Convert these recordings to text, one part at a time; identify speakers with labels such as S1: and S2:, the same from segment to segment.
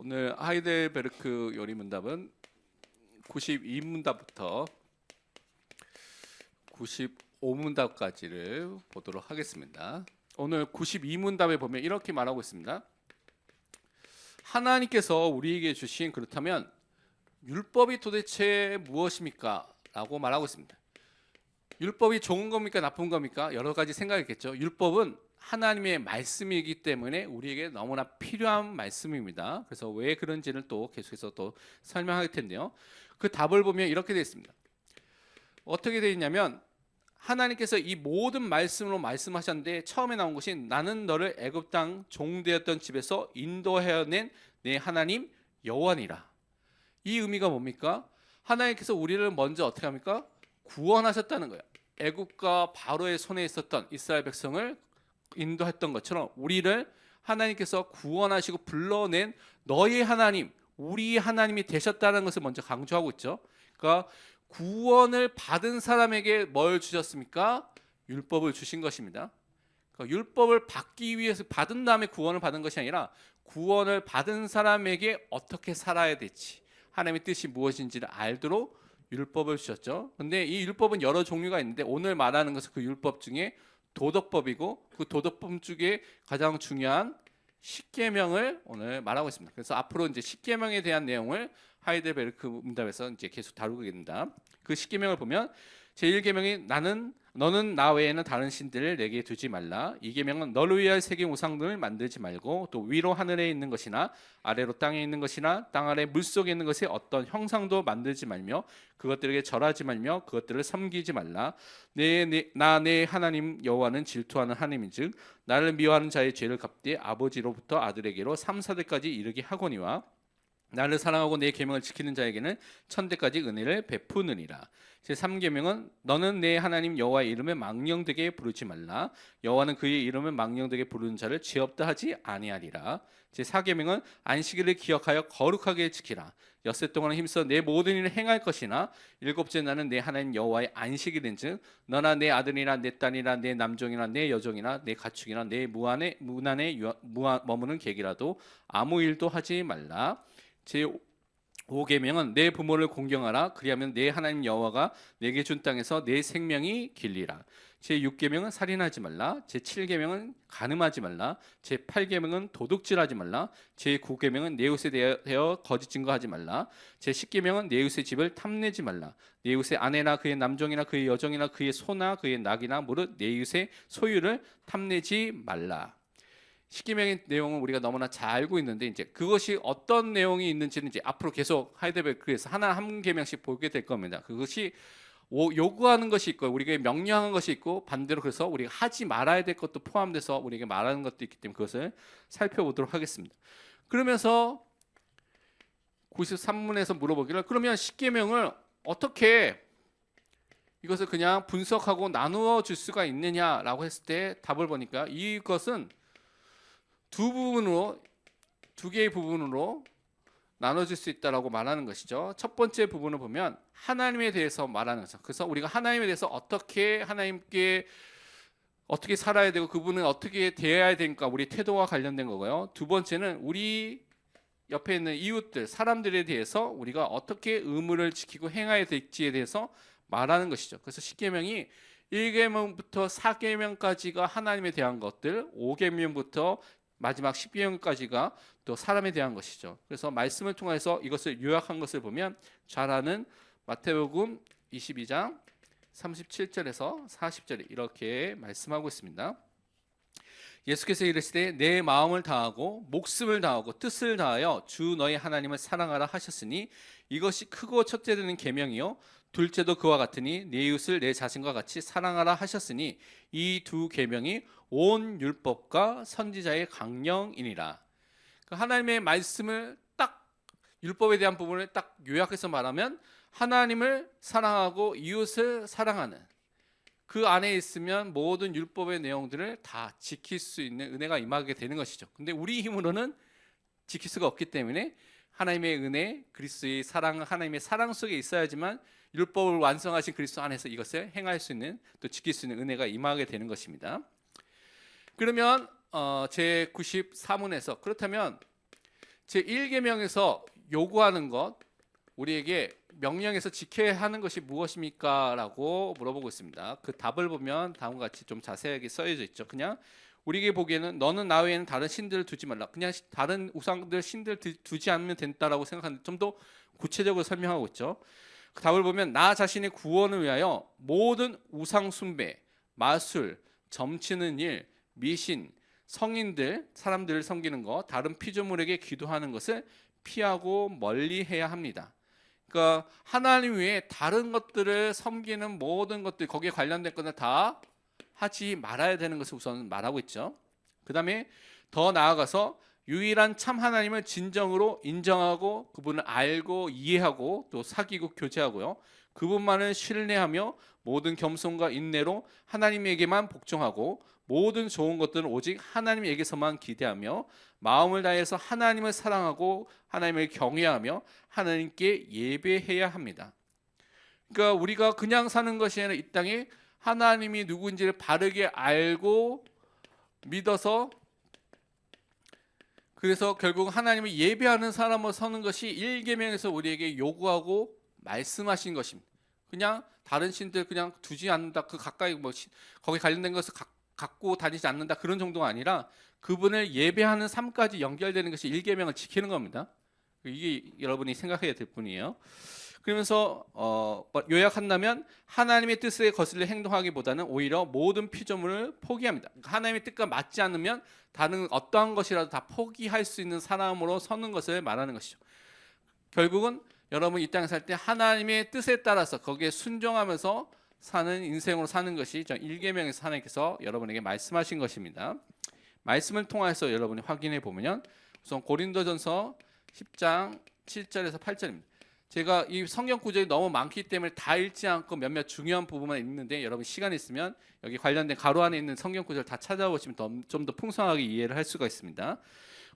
S1: 오늘 하이델베르크 요리문답은 92문답부터 95문답까지를 보도록 하겠습니다. 오늘 92문답에 보면 이렇게 말하고 있습니다. 하나님께서 우리에게 주신, 그렇다면 율법이 도대체 무엇입니까? 라고 말하고 있습니다. 율법이 좋은 겁니까? 나쁜 겁니까? 여러 가지 생각이 있겠죠. 율법은 하나님의 말씀이기 때문에 우리에게 너무나 필요한 말씀입니다. 그래서 왜 그런지를 또 계속해서 또 설명할 텐데요. 그 답을 보면 이렇게 되어 있습니다. 어떻게 되어 있냐면, 하나님께서 이 모든 말씀으로 말씀하셨는데 처음에 나온 것이 나는 너를 애굽 땅 종되었던 집에서 인도해낸 내 하나님 여호와니라. 이 의미가 뭡니까? 하나님께서 우리를 먼저 어떻게 합니까? 구원하셨다는 거예요. 애굽과 바로의 손에 있었던 이스라엘 백성을 인도했던 것처럼 우리를 하나님께서 구원하시고 불러낸 너희 하나님, 우리 하나님이 되셨다는 것을 먼저 강조하고 있죠. 그러니까 구원을 받은 사람에게 뭘 주셨습니까? 율법을 주신 것입니다. 그러니까 율법을 받기 위해서 받은 다음에 구원을 받은 것이 아니라 구원을 받은 사람에게 어떻게 살아야 될지, 하나님의 뜻이 무엇인지를 알도록 율법을 주셨죠. 근데 이 율법은 여러 종류가 있는데 오늘 말하는 것은 그 율법 중에 도덕법이고, 그 도덕법 중에 가장 중요한 십계명을 오늘 말하고 있습니다. 그래서 앞으로 이제 십계명에 대한 내용을 하이델베르크 문답에서 이제 계속 다루게 됩니다. 그 십계명을 보면 제1계명이 너는 나 외에는 다른 신들을 내게 두지 말라. 2계명은 너를 위하여 새긴 우상들을 만들지 말고, 또 위로 하늘에 있는 것이나 아래로 땅에 있는 것이나 땅 아래 물속에 있는 것의 어떤 형상도 만들지 말며 그것들에게 절하지 말며 그것들을 섬기지 말라. 내 하나님 여호와는 질투하는 하나님인즉 나를 미워하는 자의 죄를 갚되 아버지로부터 아들에게로 3, 4대까지 이르게 하거니와 나를 사랑하고 내 계명을 지키는 자에게는 1000대까지 은혜를 베푸느니라. 제3계명은 너는 내 하나님 여호와의 이름을 망령되게 부르지 말라. 여호와는 그의 이름을 망령되게 부르는 자를 죄 없다 하지 아니하리라. 제4계명은 안식일을 기억하여 거룩하게 지키라. 엿새 동안 힘써 내 모든 일을 행할 것이나 일곱째 날은 내 하나님 여호와의 안식일인즉 너나 내 아들이나 내 딸이나 내 남종이나 내 여종이나 내 가축이나 내 문안에 머무는 객이라도 아무 일도 하지 말라. 제5계명은 내 부모를 공경하라. 그리하면 내 하나님 여호와가 내게 준 땅에서 내 생명이 길리라. 제6계명은 살인하지 말라. 제7계명은 간음하지 말라. 제8계명은 도둑질하지 말라. 제9계명은 내 이웃에 대하여 거짓 증거하지 말라. 제10계명은 내 이웃의 집을 탐내지 말라. 내 이웃의 아내나 그의 남종이나 그의 여종이나 그의 소나 그의 낙이나 무릇 내 이웃의 소유를 탐내지 말라. 십계명의 내용은 우리가 너무나 잘 알고 있는데, 이제 그것이 어떤 내용이 있는지는 이제 앞으로 계속 하이델베르크에서 하나 한 계명씩 보게 될 겁니다. 그것이 요구하는 것이 있고 우리가 명령하는 것이 있고, 반대로 그래서 우리가 하지 말아야 될 것도 포함돼서 우리에게 말하는 것도 있기 때문에 그것을 살펴보도록 하겠습니다. 그러면서 93문에서 물어보기를, 그러면 십계명을 어떻게 이것을 그냥 분석하고 나누어 줄 수가 있느냐라고 했을 때 답을 보니까 이것은 두 개의 부분으로 나눠질 수 있다라고 말하는 것이죠. 첫 번째 부분을 보면 하나님에 대해서 말하는 거죠. 그래서 우리가 하나님에 대해서 하나님께 어떻게 살아야 되고 그분은 어떻게 대해야 되니까 우리 태도와 관련된 거고요. 두 번째는 우리 옆에 있는 이웃들, 사람들에 대해서 우리가 어떻게 의무를 지키고 행해야 될지에 대해서 말하는 것이죠. 그래서 십계명이 1계명부터 4계명까지가 하나님에 대한 것들, 5계명부터 마지막 10계명까지가 또 사람에 대한 것이죠. 그래서 말씀을 통해서 이것을 요약한 것을 보면 잘 아는 마태복음 22장 37절에서 40절에 이렇게 말씀하고 있습니다. 예수께서 이르시되 내 마음을 다하고 목숨을 다하고 뜻을 다하여 주 너희 하나님을 사랑하라 하셨으니 이것이 크고 첫째 되는 계명이요 둘째도 그와 같으니 내 이웃을 내 자신과 같이 사랑하라 하셨으니 이 두 계명이 온 율법과 선지자의 강령이니라. 하나님의 말씀을 딱, 율법에 대한 부분을 딱 요약해서 말하면 하나님을 사랑하고 이웃을 사랑하는, 그 안에 있으면 모든 율법의 내용들을 다 지킬 수 있는 은혜가 임하게 되는 것이죠. 근데 우리 힘으로는 지킬 수가 없기 때문에 하나님의 은혜, 그리스도의 사랑, 하나님의 사랑 속에 있어야지만 율법을 완성하신 그리스도 안에서 이것을 행할 수 있는, 또 지킬 수 있는 은혜가 임하게 되는 것입니다. 그러면 제 94문에서 그렇다면 제1계명에서 요구하는 것, 우리에게 명령에서 지켜야 하는 것이 무엇입니까? 라고 물어보고 있습니다. 그 답을 보면 다음과 같이 좀 자세하게 써져 있죠. 그냥 우리에게 보기에는 너는 나 외에는 다른 신들을 두지 말라. 그냥 다른 우상들 신들 두지 않으면 된다라고 생각하는데 좀 더 구체적으로 설명하고 있죠. 그 답을 보면 나 자신의 구원을 위하여 모든 우상 숭배, 마술, 점치는 일, 미신, 성인들, 사람들을 섬기는 것, 다른 피조물에게 기도하는 것을 피하고 멀리해야 합니다. 그러니까 하나님 외에 다른 것들을 섬기는 모든 것들, 거기에 관련된 것은 다 하지 말아야 되는 것을 우선 말하고 있죠. 그 다음에 더 나아가서 유일한 참 하나님을 진정으로 인정하고 그분을 알고 이해하고 또 사귀고 교제하고요. 그분만을 신뢰하며 모든 겸손과 인내로 하나님에게만 복종하고 모든 좋은 것들은 오직 하나님에게서만 기대하며 마음을 다해서 하나님을 사랑하고 하나님을 경외하며 하나님께 예배해야 합니다. 그러니까 우리가 그냥 사는 것이 아니라 이 땅에 하나님이 누구인지를 바르게 알고 믿어서 그래서 결국 하나님을 예배하는 사람으로 서는 것이 1계명에서 우리에게 요구하고 말씀하신 것입니다. 그냥 다른 신들 그냥 두지 않는다, 그 가까이 뭐 거기 관련된 것을 갖고 다니지 않는다 그런 정도가 아니라 그분을 예배하는 삶까지 연결되는 것이 1계명을 지키는 겁니다. 이게 여러분이 생각해야 될 뿐이에요. 그러면서 요약한다면 하나님의 뜻에 거슬려 행동하기보다는 오히려 모든 피조물을 포기합니다. 하나님의 뜻과 맞지 않으면 다른 어떠한 것이라도 다 포기할 수 있는 사람으로 서는 것을 말하는 것이죠. 결국은 여러분 이 땅에 살 때 하나님의 뜻에 따라서 거기에 순종하면서 사는 인생으로 사는 것이 1계명에서 하나님께서 여러분에게 말씀하신 것입니다. 말씀을 통해서 여러분이 확인해 보면 우선 고린도전서 10장 7절에서 8절입니다. 제가 이 성경 구절이 너무 많기 때문에 다 읽지 않고 몇몇 중요한 부분만 읽는데 여러분 시간 있으면 여기 관련된 가로 안에 있는 성경 구절 다 찾아보시면 좀 더 풍성하게 이해를 할 수가 있습니다.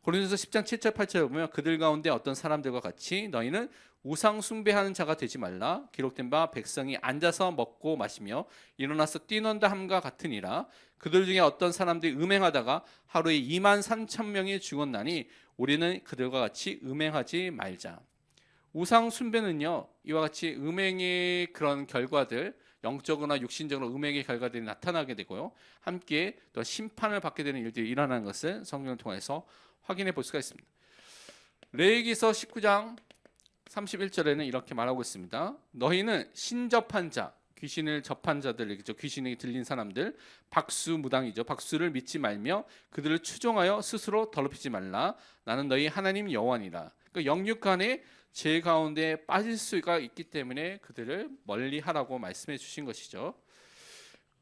S1: 고린도서 10장 7절 8절에 보면 그들 가운데 어떤 사람들과 같이 너희는 우상 숭배하는 자가 되지 말라. 기록된 바 백성이 앉아서 먹고 마시며 일어나서 뛰논다 함과 같으니라. 그들 중에 어떤 사람들이 음행하다가 하루에 2만 3천 명이 죽었나니 우리는 그들과 같이 음행하지 말자. 우상 숭배는요, 이와 같이 음행의 그런 결과들, 영적으로나 육신적으로 음행의 결과들이 나타나게 되고요, 함께 또 심판을 받게 되는 일들이 일어나는 것을 성경을 통해서 확인해 볼 수가 있습니다. 레위기서 19장 31절에는 이렇게 말하고 있습니다. 너희는 신접한 자, 귀신을 접한 자들이죠. 귀신에게 들린 사람들, 박수무당이죠. 박수를 믿지 말며 그들을 추종하여 스스로 더럽히지 말라. 나는 너희 하나님 여호와니라. 그러니까 영육간에 죄 가운데 빠질 수가 있기 때문에 그들을 멀리하라고 말씀해 주신 것이죠.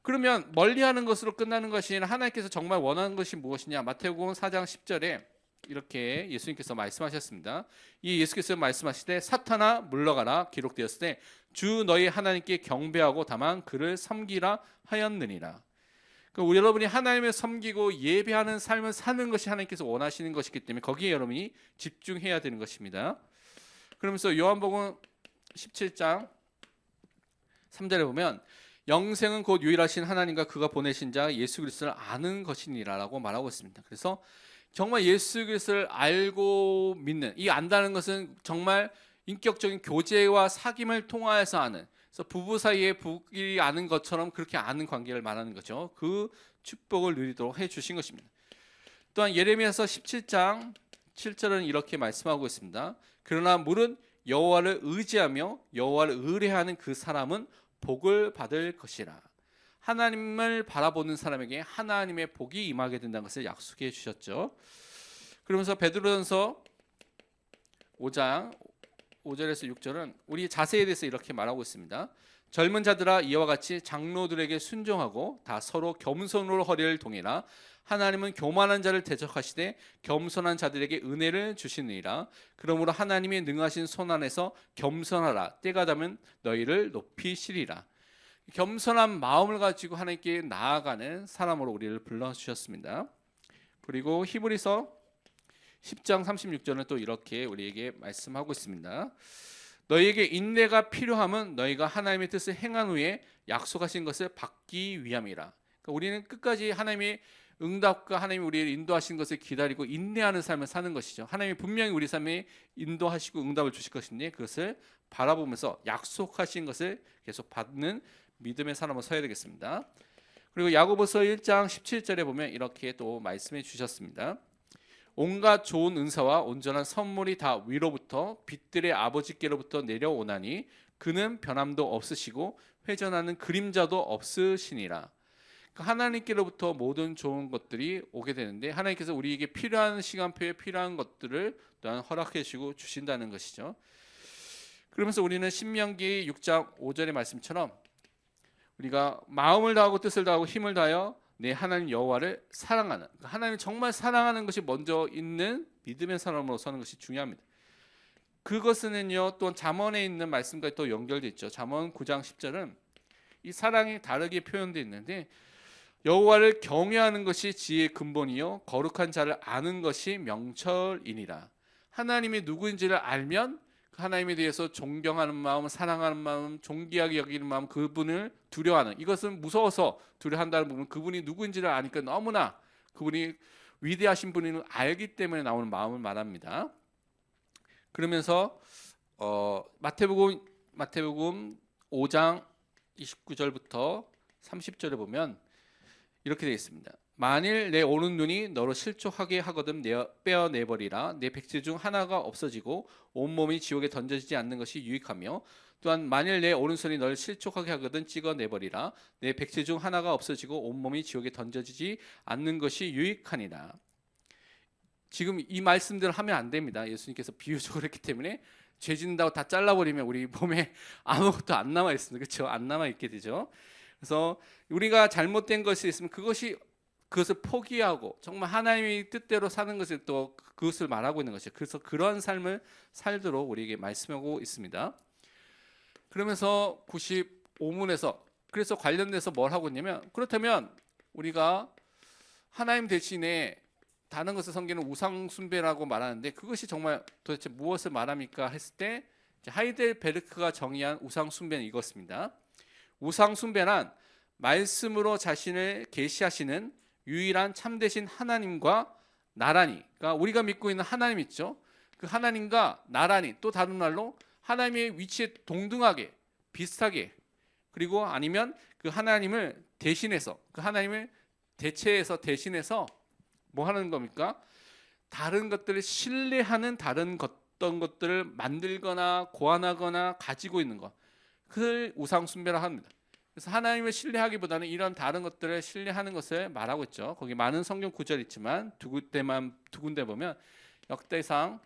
S1: 그러면 멀리하는 것으로 끝나는 것이 아니라 하나님께서 정말 원하는 것이 무엇이냐? 마태복음 4장 10절에 이렇게 예수님께서 말씀하셨습니다. 이 예수께서 말씀하시되 사탄아 물러가라 기록되었을 때 주 너희 하나님께 경배하고 다만 그를 섬기라 하였느니라. 그러니까 우리 여러분이 하나님을 섬기고 예배하는 삶을 사는 것이 하나님께서 원하시는 것이기 때문에 거기에 여러분이 집중해야 되는 것입니다. 그러면서 요한복음 17장 3절에 보면 영생은 곧 유일하신 하나님과 그가 보내신 자 예수 그리스도를 아는 것이니라라고 말하고 있습니다. 그래서 정말 예수 그리스도를 알고 믿는, 이 안다는 것은 정말 인격적인 교제와 사귐을 통하여서 아는, 그래서 부부 사이에 부끼리 아는 것처럼 그렇게 아는 관계를 말하는 거죠. 그 축복을 누리도록 해 주신 것입니다. 또한 예레미야서 17장 7절은 이렇게 말씀하고 있습니다. 그러나 물은 여호와를 의지하며 여호와를 의뢰하는 그 사람은 복을 받을 것이라. 하나님을 바라보는 사람에게 하나님의 복이 임하게 된다는 것을 약속해 주셨죠. 그러면서 베드로전서 5장 5절에서 6절은 우리 자세에 대해서 이렇게 말하고 있습니다. 젊은 자들아 이와 같이 장로들에게 순종하고 다 서로 겸손으로 허리를 동이라. 하나님은 교만한 자를 대적하시되 겸손한 자들에게 은혜를 주시느니라. 그러므로 하나님의 능하신 손 안에서 겸손하라. 때가 되면 너희를 높이시리라. 겸손한 마음을 가지고 하나님께 나아가는 사람으로 우리를 불러주셨습니다. 그리고 히브리서 10장 36절은 또 이렇게 우리에게 말씀하고 있습니다. 너희에게 인내가 필요함은 너희가 하나님의 뜻을 행한 후에 약속하신 것을 받기 위함이라. 그러니까 우리는 끝까지 하나님의 응답과 하나님이 우리를 인도하신 것을 기다리고 인내하는 삶을 사는 것이죠. 하나님이 분명히 우리 삶에 인도하시고 응답을 주실 것인데 그것을 바라보면서 약속하신 것을 계속 받는 믿음의 사람으로 서야 되겠습니다. 그리고 야고보서 1장 17절에 보면 이렇게 또 말씀해 주셨습니다. 온갖 좋은 은사와 온전한 선물이 다 위로부터 빛들의 아버지께로부터 내려오나니 그는 변함도 없으시고 회전하는 그림자도 없으시니라. 하나님께로부터 모든 좋은 것들이 오게 되는데 하나님께서 우리에게 필요한 시간표에 필요한 것들을 또한 허락해 주시고 주신다는 것이죠. 그러면서 우리는 신명기 6장 5절의 말씀처럼 우리가 마음을 다하고 뜻을 다하고 힘을 다하여 내 하나님 여호와를 사랑하는, 하나님을 정말 사랑하는 것이 먼저 있는 믿음의 사람으로 서는 것이 중요합니다. 그것은요 또 잠언에 있는 말씀과 또 연결돼 있죠. 잠언 9장 10절은 이 사랑이 다르게 표현되어 있는데 여호와를 경외하는 것이 지혜의 근본이요 거룩한 자를 아는 것이 명철이니라. 하나님이 누구인지를 알면 그 하나님에 대해서 존경하는 마음, 사랑하는 마음, 존귀하게 여기는 마음, 그분을 두려워하는, 이것은 무서워서 두려워한다는 부분, 그분이 누구인지를 아니까 너무나 그분이 위대하신 분을 알기 때문에 나오는 마음을 말합니다. 그러면서 마태복음 5장 29절부터 30절에 보면 이렇게 되어 있습니다. 만일 내 오른 눈이 너로 실족하게 하거든 빼어내버리라. 내 백질 중 하나가 없어지고 온몸이 지옥에 던져지지 않는 것이 유익하며 또한 만일 내 오른손이 너를 실족하게 하거든 찍어내버리라. 내 백질 중 하나가 없어지고 온몸이 지옥에 던져지지 않는 것이 유익하니라. 지금 이 말씀들을 하면 안 됩니다. 예수님께서 비유적으로 했기 때문에 죄 짓는다고 다 잘라버리면 우리 몸에 아무것도 안 남아 있습니다. 그렇죠? 안 남아 있게 되죠. 그래서 우리가 잘못된 것이 있으면 그것을 포기하고 정말 하나님의 뜻대로 사는 것을 또 그것을 말하고 있는 것이죠. 그래서 그런 삶을 살도록 우리에게 말씀하고 있습니다. 그러면서 95문에서 그래서 관련돼서 뭘 하고 있냐면, 그렇다면 우리가 하나님 대신에 다른 것을 섬기는 우상 숭배라고 말하는데 그것이 정말 도대체 무엇을 말합니까 했을 때 하이델베르크가 정의한 우상 숭배는 이것입니다. 우상 숭배란 말씀으로 자신을 계시하시는 유일한 참되신 하나님과 나란히, 그러니까 우리가 믿고 있는 하나님 있죠. 그 하나님과 나란히, 또 다른 말로 하나님의 위치에 동등하게 비슷하게, 그리고 아니면 그 하나님을 대신해서, 그 하나님을 대신해서 뭐 하는 겁니까? 다른 것들을 신뢰하는 다른 어떤 것들을 만들거나 고안하거나 가지고 있는 것, 그걸 우상 숭배라 합니다. 그래서 하나님을 신뢰하기보다는 이런 다른 것들을 신뢰하는 것을 말하고 있죠. 거기 많은 성경 구절 있지만 두 군데 보면 역대상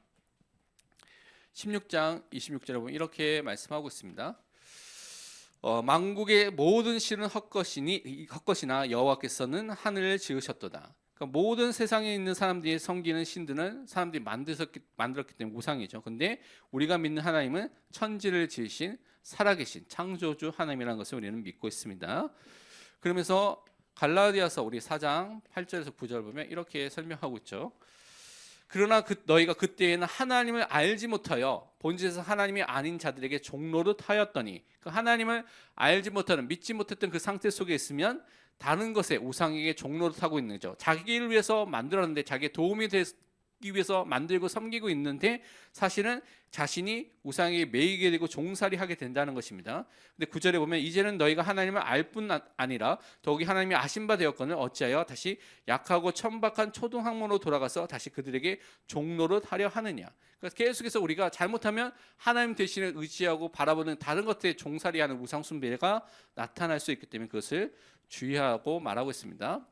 S1: 16장 26절에 보면 이렇게 말씀하고 있습니다. 만국의 모든 신은 헛것이나 여호와께서는 하늘을 지으셨도다. 그러니까 모든 세상에 있는 사람들이 섬기는 신들은 사람들이 만들었기 때문에 우상이죠. 근데 우리가 믿는 하나님은 천지를 지으신 살아계신 창조주 하나님이라는 것을 우리는 믿고 있습니다. 그러면서 갈라디아서 우리 4장 8절에서 9절 보면 이렇게 설명하고 있죠. 그러나 너희가 그때에는 하나님을 알지 못하여 본질에서 하나님이 아닌 자들에게 종로릇 하였더니, 그 하나님을 알지 못하는, 믿지 못했던 그 상태 속에 있으면 다른 것에 우상에게 종로릇 하고 있는 거죠. 자기를 위해서 만들었는데, 자기의 도움이 되기 위해서 만들고 섬기고 있는데 사실은 자신이 우상에게 매이게 되고 종살이하게 된다는 것입니다. 근데 9절에 보면 이제는 너희가 하나님을 알 뿐 아니라 더욱이 하나님이 아신 바 되었거늘 어찌하여 다시 약하고 천박한 초등학문으로 돌아가서 다시 그들에게 종노릇 하려 하느냐. 그래서 계속해서 우리가 잘못하면 하나님 대신에 의지하고 바라보는 다른 것들에 종살이하는 우상 숭배가 나타날 수 있기 때문에 그것을 주의하고 말하고 있습니다.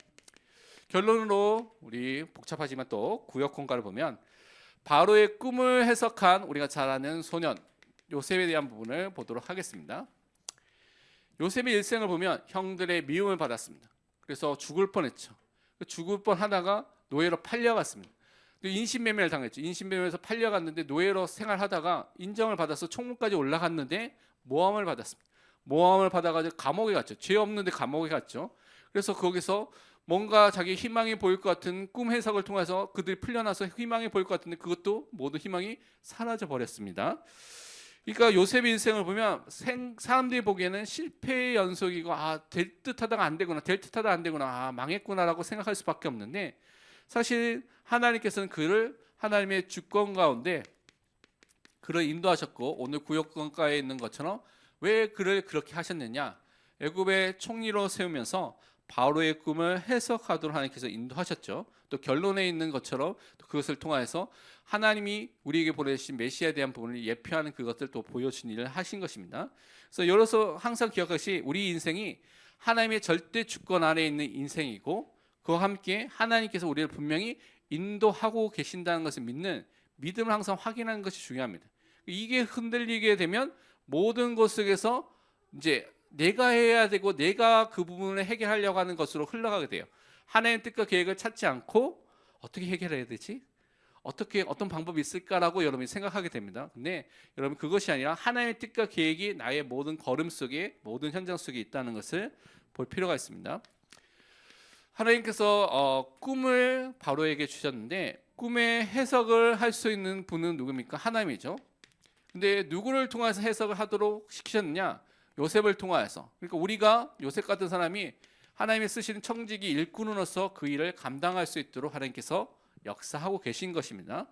S1: 결론으로 우리 복잡하지만 또 구역 공간을 보면 바로의 꿈을 해석한 우리가 잘 아는 소년 요셉에 대한 부분을 보도록 하겠습니다. 요셉의 일생을 보면 형들의 미움을 받았습니다. 그래서 죽을 뻔했죠. 죽을 뻔하다가 노예로 팔려갔습니다. 인신매매를 당했죠. 인신매매에서 팔려갔는데 노예로 생활하다가 인정을 받아서 총무까지 올라갔는데 모함을 받았습니다. 모함을 받아가지고 감옥에 갔죠. 죄 없는데 감옥에 갔죠. 그래서 거기서 뭔가 자기 희망이 보일 것 같은 꿈 해석을 통해서 그들이 풀려나서 희망이 보일 것 같은데 그것도 모두 희망이 사라져 버렸습니다. 그러니까 요셉의 인생을 보면 사람들이 보기에는 실패의 연속이고 될 듯하다가 안 되구나, 될 듯하다 안 되구나, 망했구나라고 생각할 수밖에 없는데 사실 하나님께서는 그를 하나님의 주권 가운데 그를 인도하셨고 오늘 구역강가에 있는 것처럼 왜 그를 그렇게 하셨느냐? 애굽의 총리로 세우면서 바로의 꿈을 해석하도록 하나님께서 인도하셨죠. 또 결론에 있는 것처럼 또 그것을 통하여서 하나님이 우리에게 보내신 메시아에 대한 부분을 예표하는 그것을 또 보여준 일을 하신 것입니다. 그래서 여러서 항상 기억하시 우리 인생이 하나님의 절대 주권 아래에 있는 인생이고 그와 함께 하나님께서 우리를 분명히 인도하고 계신다는 것을 믿는 믿음을 항상 확인하는 것이 중요합니다. 이게 흔들리게 되면 모든 것 속에서 이제 내가 해야 되고 내가 그 부분을 해결하려고 하는 것으로 흘러가게 돼요. 하나님의 뜻과 계획을 찾지 않고 어떻게 해결해야 되지? 어떤 방법이 있을까라고 여러분이 생각하게 됩니다. 근데 여러분 그것이 아니라 하나님의 뜻과 계획이 나의 모든 걸음 속에 모든 현장 속에 있다는 것을 볼 필요가 있습니다. 하나님께서 꿈을 바로에게 주셨는데 꿈의 해석을 할 수 있는 분은 누굽니까? 하나님이죠. 근데 누구를 통해서 해석을 하도록 시키셨느냐? 요셉을 통하여서. 그러니까 우리가 요셉 같은 사람이 하나님이 쓰시는 청지기 일꾼으로서 그 일을 감당할 수 있도록 하나님께서 역사하고 계신 것입니다.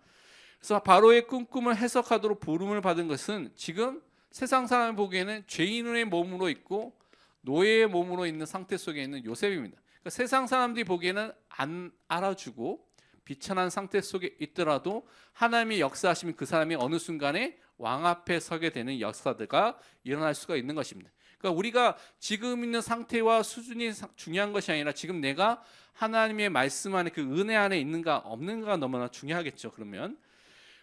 S1: 그래서 바로의 꿈을 해석하도록 부름을 받은 것은 지금 세상 사람이 보기에는 죄인의 몸으로 있고 노예의 몸으로 있는 상태 속에 있는 요셉입니다. 그러니까 세상 사람들이 보기에는 안 알아주고 비천한 상태 속에 있더라도 하나님이 역사하시면 그 사람이 어느 순간에 왕 앞에 서게 되는 역사가 일어날 수가 있는 것입니다. 그러니까 우리가 지금 있는 상태와 수준이 중요한 것이 아니라 지금 내가 하나님의 말씀 안에 그 은혜 안에 있는가 없는가가 너무나 중요하겠죠. 그러면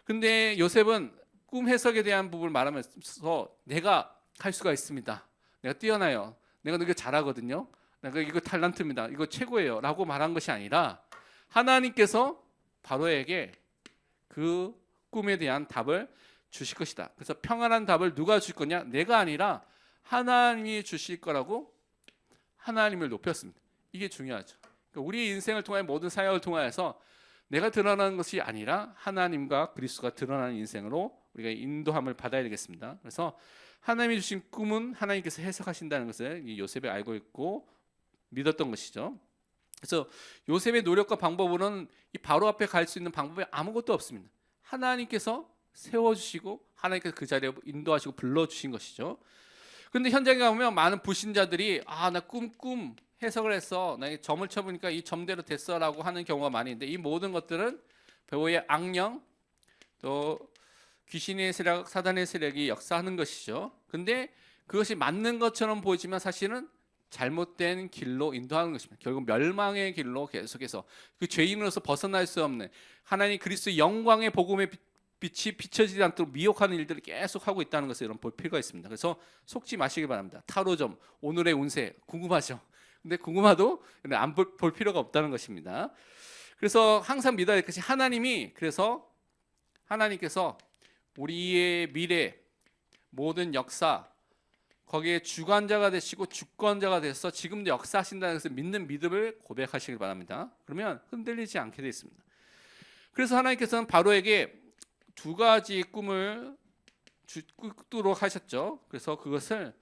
S1: 근데 요셉은 꿈 해석에 대한 부분을 말하면서 내가 할 수가 있습니다. 내가 뛰어나요. 내가 이거 잘하거든요. 내가 이거 탤런트입니다. 이거 최고예요. 라고 말한 것이 아니라 하나님께서 바로에게 그 꿈에 대한 답을 주실 것이다. 그래서 평안한 답을 누가 줄 거냐? 내가 아니라 하나님이 주실 거라고 하나님을 높였습니다. 이게 중요하죠. 그러니까 우리 인생을 통해 모든 사역을 통하여서 내가 드러나는 것이 아니라 하나님과 그리스도가 드러나는 인생으로 우리가 인도함을 받아야 되겠습니다. 그래서 하나님이 주신 꿈은 하나님께서 해석하신다는 것을 이 요셉이 알고 있고 믿었던 것이죠. 그래서 요셉의 노력과 방법으로는 이 바로 앞에 갈 수 있는 방법이 아무것도 없습니다. 하나님께서 세워주시고 하나님께서 그 자리에 인도하시고 불러주신 것이죠. 그런데 현장에 가보면 많은 불신자들이 나 꿈 해석을 했어. 나 점을 쳐보니까 이 점대로 됐어라고 하는 경우가 많이 있는데 이 모든 것들은 배우의 악령 또 귀신의 세력, 사단의 세력이 역사하는 것이죠. 근데 그것이 맞는 것처럼 보이지만 사실은 잘못된 길로 인도하는 것입니다. 결국 멸망의 길로 계속해서 그 죄인으로서 벗어날 수 없는 하나님 그리스도의 영광의 복음의 빛이 비춰지지 않도록 미혹하는 일들을 계속 하고 있다는 것을 여러분 볼 필요가 있습니다. 그래서 속지 마시기 바랍니다. 타로점, 오늘의 운세 궁금하죠? 근데 궁금해도 안 볼 필요가 없다는 것입니다. 그래서 항상 믿어야 될 것이 하나님께서 우리의 미래 모든 역사 거기에 주관자가 되시고 주권자가 되셔서 지금도 역사하신다는 것을 믿는 믿음을 고백하시길 바랍니다. 그러면 흔들리지 않게 되어 있습니다. 그래서 하나님께서는 바로에게 두 가지 꿈을 꾸도록 하셨죠. 그래서 그것을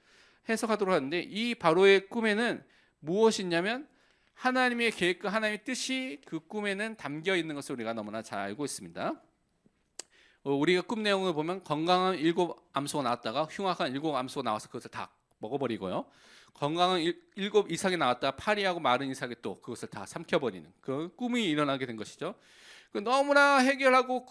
S1: 해석하도록 하는데 이 바로의 꿈에는 무엇이 있냐면 하나님의 계획과 하나님의 뜻이 그 꿈에는 담겨 있는 것을 우리가 너무나 잘 알고 있습니다. 우리가 꿈 내용을 보면 건강한 7 암소가 나왔다가 흉악한 7 암소가 나와서 그것을 다 먹어버리고요. 건강한 7 이삭이 나왔다가 파리하고 마른 이삭이 또 그것을 다 삼켜버리는 그런 꿈이 일어나게 된 것이죠. 너무나 해결하고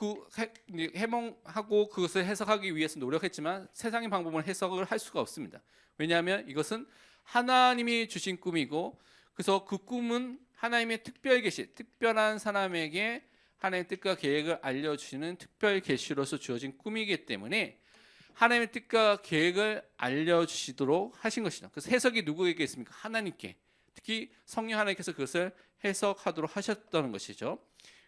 S1: 해몽하고 그것을 해석하기 위해서 노력했지만 세상의 방법으로 해석을 할 수가 없습니다. 왜냐하면 이것은 하나님이 주신 꿈이고 그래서 그 꿈은 하나님의 특별 계시, 특별한 사람에게 하나님의 뜻과 계획을 알려주시는 특별 계시로서 주어진 꿈이기 때문에 하나님의 뜻과 계획을 알려주시도록 하신 것이죠. 그래서 해석이 누구에게 있습니까? 하나님께. 특히 성령 하나님께서 그것을 해석하도록 하셨다는 것이죠.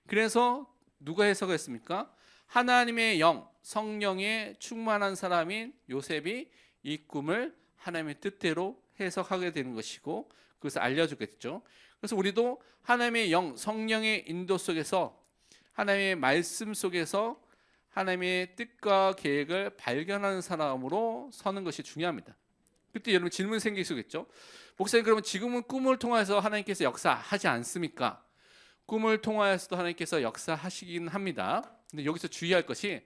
S1: 그래서 누가 해석했습니까? 하나님의 영, 성령에 충만한 사람인 요셉이 이 꿈을 하나님의 뜻대로 해석하게 되는 것이고 그것을 알려주겠죠. 그래서 우리도 하나님의 영, 성령의 인도 속에서 하나님의 말씀 속에서 하나님의 뜻과 계획을 발견하는 사람으로 서는 것이 중요합니다. 그때 여러분 질문 생길 수 있겠죠. 목사님, 그러면 지금은 꿈을 통해서 하나님께서 역사하지 않습니까? 꿈을 통하여서도 하나님께서 역사하시긴 합니다. 근데 여기서 주의할 것이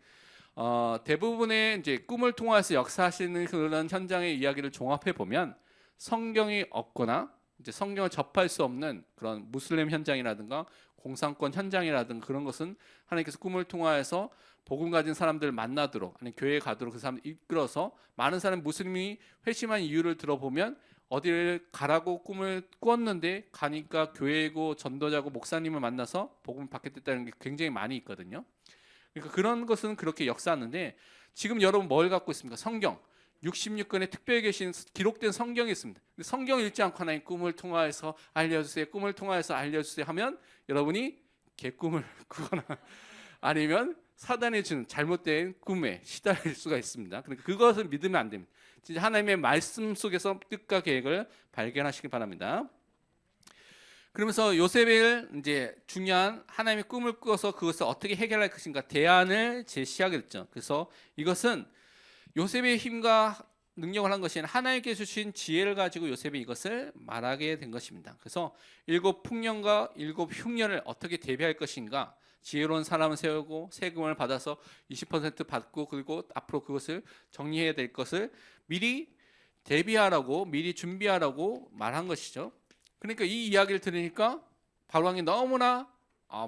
S1: 대부분의 이제 꿈을 통해서 역사하시는 그런 현장의 이야기를 종합해 보면 성경이 없거나 이제 성경을 접할 수 없는 그런 무슬림 현장이라든가 공산권 현장이라든가 그런 것은 하나님께서 꿈을 통하여서 복음 가진 사람들을 만나도록 아니 교회에 가도록 그 사람들 이끌어서 많은 사람 무슬림이 회심한 이유를 들어보면 어디를 가라고 꿈을 꾸었는데 가니까 교회고 전도자고 목사님을 만나서 복음을 받게 됐다는 게 굉장히 많이 있거든요. 그러니까 그런 것은 그렇게 역사하는데 지금 여러분 뭘 갖고 있습니까? 성경 66권의 특별히 계신 기록된 성경이 있습니다. 근데 성경 읽지 않고 하나님 꿈을 통하여서 알려주세요, 꿈을 통하여서 알려주세요 하면 여러분이 개꿈을 꾸거나 아니면 사단이 주는 잘못된 꿈에 시달릴 수가 있습니다. 그러니까 그것을 믿으면 안 됩니다. 진짜 하나님의 말씀 속에서 뜻과 계획을 발견하시기 바랍니다. 그러면서 요셉을 이제 중요한 하나님의 꿈을 꾸어서 그것을 어떻게 해결할 것인가 대안을 제시하게 됐죠. 그래서 이것은 요셉의 힘과 능력을 한 것이 아니라 하나님께 주신 지혜를 가지고 요셉이 이것을 말하게 된 것입니다. 그래서 7 풍년과 7 흉년을 어떻게 대비할 것인가, 지혜로운 사람을 세우고 세금을 받아서 20% 받고 그리고 앞으로 그것을 정리해야 될 것을 미리 대비하라고 미리 준비하라고 말한 것이죠. 그러니까 이 이야기를 들으니까 바로왕이 너무나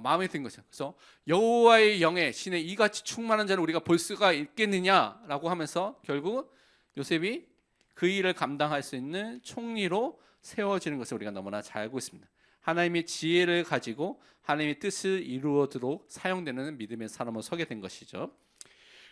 S1: 마음에 든 것이죠. 그래서 여호와의 영에 신의 이같이 충만한 자를 우리가 볼 수가 있겠느냐라고 하면서 결국 요셉이 그 일을 감당할 수 있는 총리로 세워지는 것을 우리가 너무나 잘 알고 있습니다. 하나님의 지혜를 가지고 하나님의 뜻을 이루어도록 사용되는 믿음의 사람으로 서게 된 것이죠.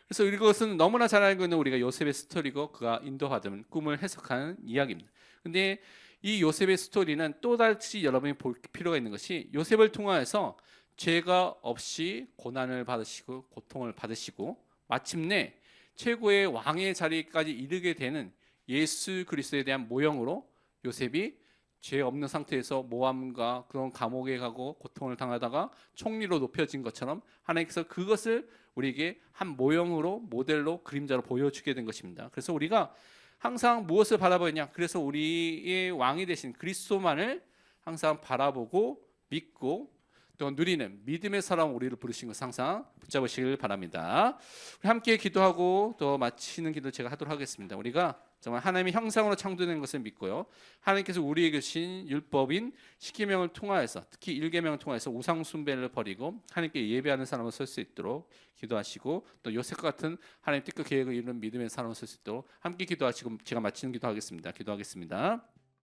S1: 그래서 이것은 너무나 잘 알고 있는 우리가 요셉의 스토리고 그가 인도받은 꿈을 해석하는 이야기입니다. 근데 이 요셉의 스토리는 또다시 여러분이 볼 필요가 있는 것이 요셉을 통하여서 죄가 없이 고난을 받으시고 고통을 받으시고 마침내 최고의 왕의 자리까지 이르게 되는 예수 그리스도에 대한 모형으로 요셉이 죄 없는 상태에서 모함과 그런 감옥에 가고 고통을 당하다가 총리로 높여진 것처럼 하나님께서 그것을 우리에게 한 모형으로 모델로 그림자로 보여주게 된 것입니다. 그래서 우리가 항상 무엇을 바라보느냐? 그래서 우리의 왕이 되신 그리스도만을 항상 바라보고 믿고 또 누리는 믿음의 사람 우리를 부르신 것을 항상 붙잡으시길 바랍니다. 우리 함께 기도하고 또 마치는 기도 제가 하도록 하겠습니다. 우리가 정말 하나님의 형상으로 창조된 것을 믿고요. 하나님께서 우리에게 주신 율법인 10계명을 통하여서 특히 1계명을 통하여서 우상 숭배를 버리고 하나님께 예배하는 사람으로 설 수 있도록 기도하시고 또 요셉과 같은 하나님 뜻과 계획을 이루는 믿음의 사람으로 설 수 있도록 함께 기도하시고 제가 마치는 기도하겠습니다. 기도하겠습니다.